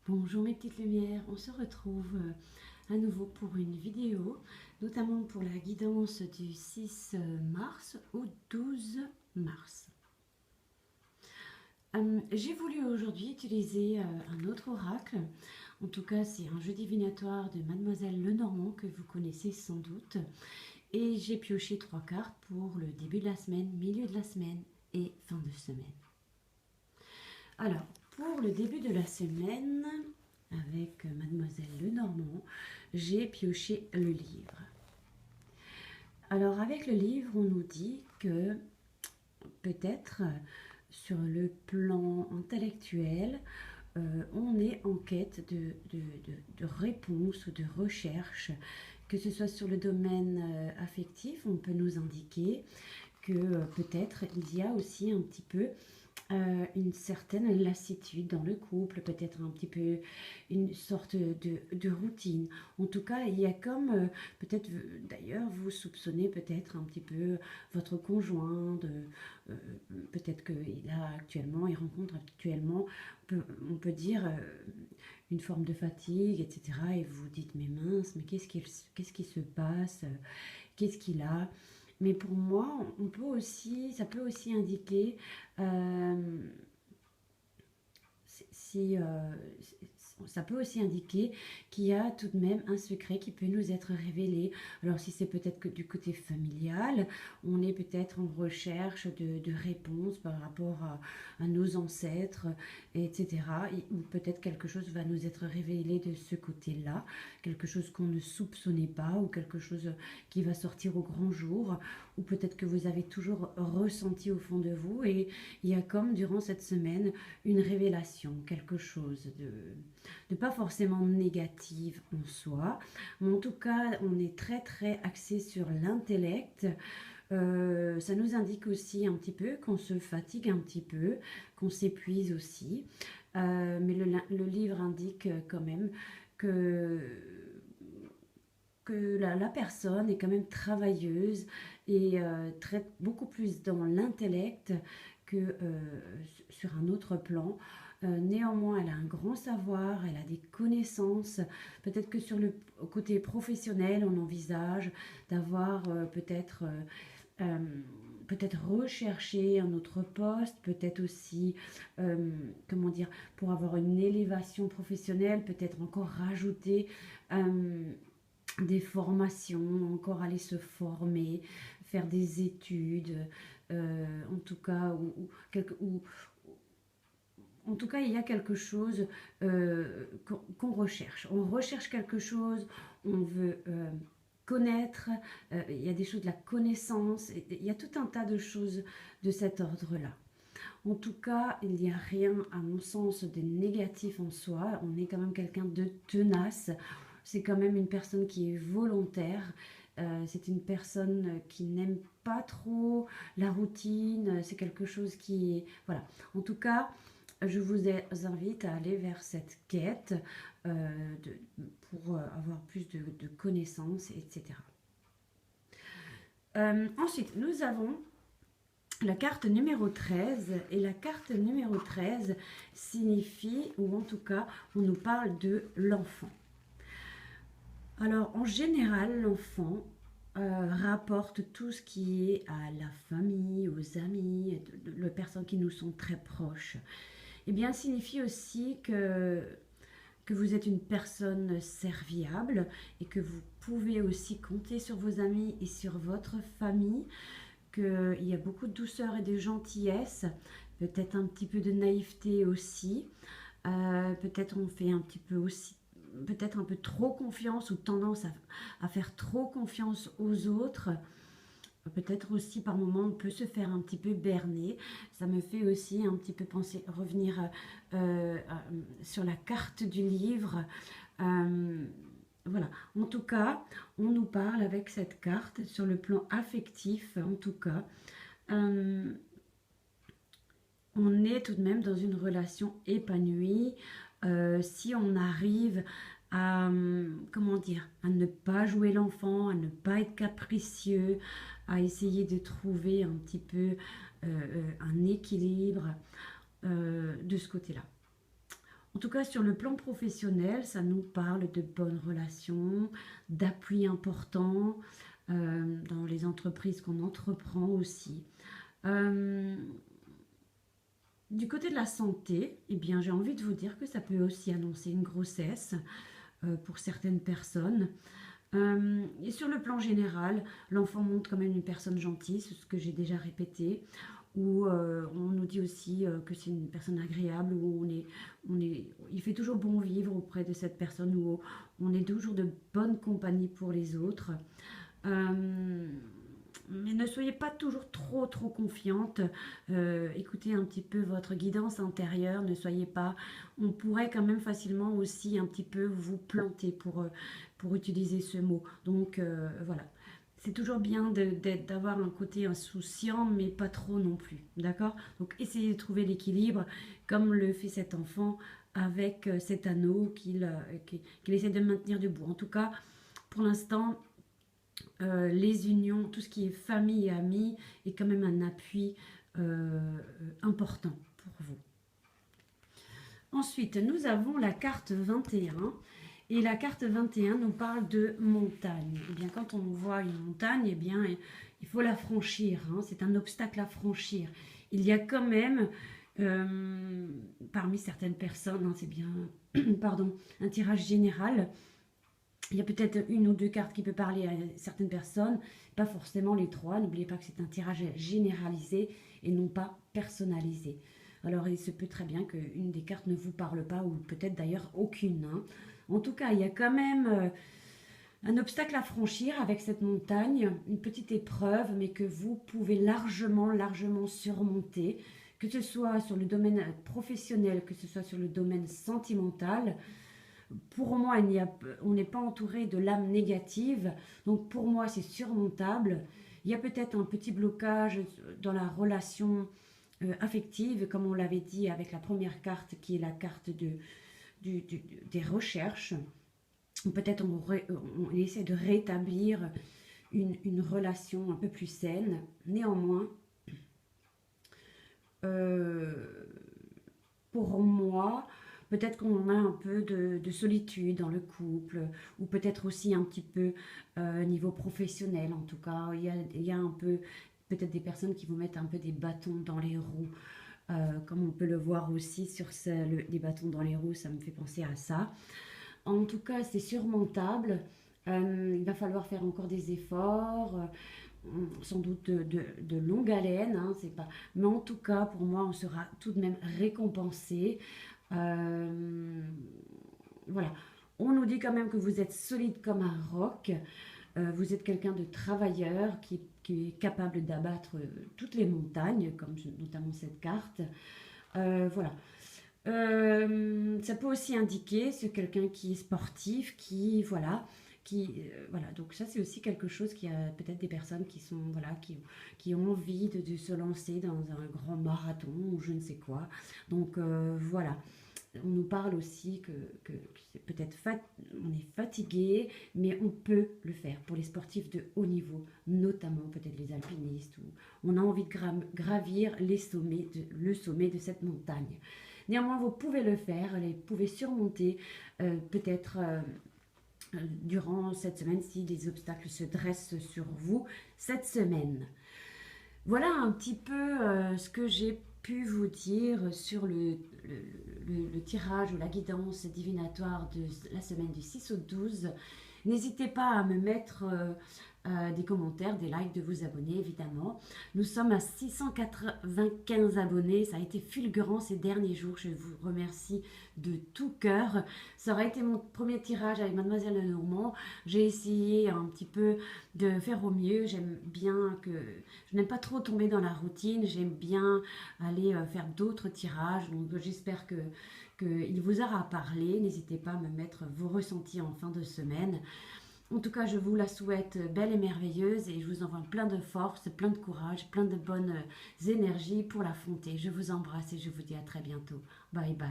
Bonjour mes petites lumières, on se retrouve à nouveau pour une vidéo, notamment pour la guidance du 6 mars au 12 mars. J'ai voulu aujourd'hui utiliser un autre oracle, en tout cas c'est un jeu divinatoire de Mademoiselle Lenormand que vous connaissez sans doute, et j'ai pioché 3 cartes pour le début de la semaine, milieu de la semaine et fin de semaine. Alors, pour le début de la semaine, avec Mademoiselle Lenormand, j'ai pioché le livre. Alors, avec le livre, on nous dit que peut-être sur le plan intellectuel, on est en quête de réponses ou de recherche, que ce soit sur le domaine affectif, on peut nous indiquer que peut-être il y a aussi un petit peu une certaine lassitude dans le couple, peut-être un petit peu une sorte de routine. En tout cas, il y a comme, peut-être d'ailleurs, vous soupçonnez peut-être un petit peu votre conjoint, euh, peut-être il rencontre actuellement, on peut dire, une forme de fatigue, etc. Et vous vous dites, mais mince, mais qu'est-ce qui se passe, qu'est-ce qu'il a? Mais pour moi, ça peut aussi indiquer euh, si, ça peut aussi indiquer qu'il y a tout de même un secret qui peut nous être révélé. Alors si c'est peut-être que du côté familial, on est peut-être en recherche de réponses par rapport à nos ancêtres, etc. Ou peut-être quelque chose va nous être révélé de ce côté-là, quelque chose qu'on ne soupçonnait pas, ou quelque chose qui va sortir au grand jour, ou peut-être que vous avez toujours ressenti au fond de vous, et il y a comme durant cette semaine une révélation, quelque chose de pas forcément négative en soi, mais en tout cas on est très très axé sur l'intellect. Ça nous indique aussi un petit peu qu'on se fatigue un petit peu, qu'on s'épuise aussi. Mais le livre indique quand même que, que la personne est quand même travailleuse et traite beaucoup plus dans l'intellect que sur un autre plan. Néanmoins, elle a un grand savoir, elle a des connaissances. Peut-être que sur le côté professionnel, on envisage d'avoir euh, peut-être rechercher un autre poste, peut-être aussi, comment dire, pour avoir une élévation professionnelle, peut-être encore rajouter des formations, encore aller se former, faire des études, en tout cas, en tout cas, il y a quelque chose qu'on recherche. On recherche quelque chose, on veut connaître, il y a des choses de la connaissance, il y a tout un tas de choses de cet ordre-là. En tout cas, il n'y a rien, à mon sens, de négatif en soi. On est quand même quelqu'un de tenace. C'est quand même une personne qui est volontaire. C'est une personne qui n'aime pas trop la routine. C'est quelque chose qui est... Voilà. En tout cas, je vous invite à aller vers cette quête pour avoir plus de connaissances, etc. Ensuite, nous avons la carte numéro 13, et la carte numéro 13 signifie, ou en tout cas, on nous parle de l'enfant. Alors, en général, l'enfant rapporte tout ce qui est à la famille, aux amis, les personnes qui nous sont très proches. Eh bien, signifie aussi que vous êtes une personne serviable et que vous pouvez aussi compter sur vos amis et sur votre famille, qu'il y a beaucoup de douceur et de gentillesse, peut-être un petit peu de naïveté aussi, peut-être on fait un petit peu aussi, peut-être un peu trop confiance ou tendance à faire trop confiance aux autres. Peut-être aussi par moments on peut se faire un petit peu berner. Ça me fait aussi un petit peu penser, revenir sur la carte du livre. Euh, voilà, en tout cas, on nous parle avec cette carte sur le plan affectif, en tout cas. Euh, on est tout de même dans une relation épanouie. Si on arrive à, comment dire, à ne pas jouer l'enfant, à ne pas être capricieux, à essayer de trouver un petit peu un équilibre de ce côté-là. En tout cas, sur le plan professionnel, ça nous parle de bonnes relations, d'appui important dans les entreprises qu'on entreprend aussi. Euh, du côté de la santé, eh bien, j'ai envie de vous dire que ça peut aussi annoncer une grossesse pour certaines personnes. Et sur le plan général, l'enfant montre quand même une personne gentille, c'est ce que j'ai déjà répété, où on nous dit aussi que c'est une personne agréable, où il fait toujours bon vivre auprès de cette personne, où on est toujours de bonne compagnie pour les autres. Euh, mais ne soyez pas toujours trop confiante. Écoutez un petit peu votre guidance intérieure. Ne soyez pas. On pourrait quand même facilement aussi un petit peu vous planter pour utiliser ce mot. Donc voilà. C'est toujours bien d'avoir un côté insouciant, mais pas trop non plus. D'accord? Donc essayez de trouver l'équilibre, comme le fait cet enfant avec cet anneau qu'il essaie de maintenir debout. En tout cas, pour l'instant, les unions, tout ce qui est famille et amis, est quand même un appui important pour vous. Ensuite, nous avons la carte 21. Et la carte 21 nous parle de montagne. Et bien, quand on voit une montagne, eh bien, il faut la franchir. Hein. C'est un obstacle à franchir. Il y a quand même, parmi certaines personnes, hein, c'est bien, pardon, un tirage général. Il y a peut-être une ou deux cartes qui peuvent parler à certaines personnes, pas forcément les trois. N'oubliez pas que c'est un tirage généralisé et non pas personnalisé. Alors, il se peut très bien qu'une des cartes ne vous parle pas, ou peut-être d'ailleurs aucune. Hein. En tout cas, il y a quand même un obstacle à franchir avec cette montagne, une petite épreuve, mais que vous pouvez largement surmonter, que ce soit sur le domaine professionnel, que ce soit sur le domaine sentimental. Pour moi, on n'est pas entouré de l'âme négative, donc pour moi, c'est surmontable. Il y a peut-être un petit blocage dans la relation affective, comme on l'avait dit avec la première carte, qui est la carte des recherches. Peut-être on essaie de rétablir une relation un peu plus saine. Néanmoins, pour moi, peut-être qu'on a un peu de solitude dans le couple, ou peut-être aussi un petit peu niveau professionnel. En tout cas, il y a un peu, peut-être des personnes qui vous mettent un peu des bâtons dans les roues. Comme on peut le voir aussi sur les bâtons dans les roues, ça me fait penser à ça. En tout cas, c'est surmontable. Il va falloir faire encore des efforts, sans doute de longue haleine, hein, c'est pas... mais en tout cas, pour moi, on sera tout de même récompensé. Voilà. On nous dit quand même que vous êtes solide comme un roc. Vous êtes quelqu'un de travailleur qui est capable d'abattre toutes les montagnes, comme notamment cette carte. Voilà. Ça peut aussi indiquer sur quelqu'un qui est sportif, voilà, voilà. Donc ça, c'est aussi quelque chose qui a peut-être des personnes qui sont, voilà, qui ont envie de se lancer dans un grand marathon ou je ne sais quoi. Donc voilà. On nous parle aussi que c'est peut-être on est fatigué, mais on peut le faire pour les sportifs de haut niveau, notamment peut-être les alpinistes, où on a envie de gravir le sommet de cette montagne. Néanmoins, vous pouvez le faire, vous pouvez surmonter peut-être durant cette semaine si des obstacles se dressent sur vous cette semaine. Voilà un petit peu ce que j'ai pu vous dire sur le tirage ou la guidance divinatoire de la semaine du 6 au 12. N'hésitez pas à me mettre des commentaires, des likes, de vous abonner évidemment. Nous sommes à 695 abonnés, ça a été fulgurant ces derniers jours, je vous remercie de tout cœur. Ça aurait été mon premier tirage avec Mademoiselle Lenormand. J'ai essayé un petit peu de faire au mieux. J'aime bien je n'aime pas trop tomber dans la routine, j'aime bien aller faire d'autres tirages, donc j'espère qu'il vous aura parlé. N'hésitez pas à me mettre vos ressentis en fin de semaine. En tout cas, je vous la souhaite belle et merveilleuse et je vous envoie plein de force, plein de courage, plein de bonnes énergies pour l'affronter. Je vous embrasse et je vous dis à très bientôt. Bye bye.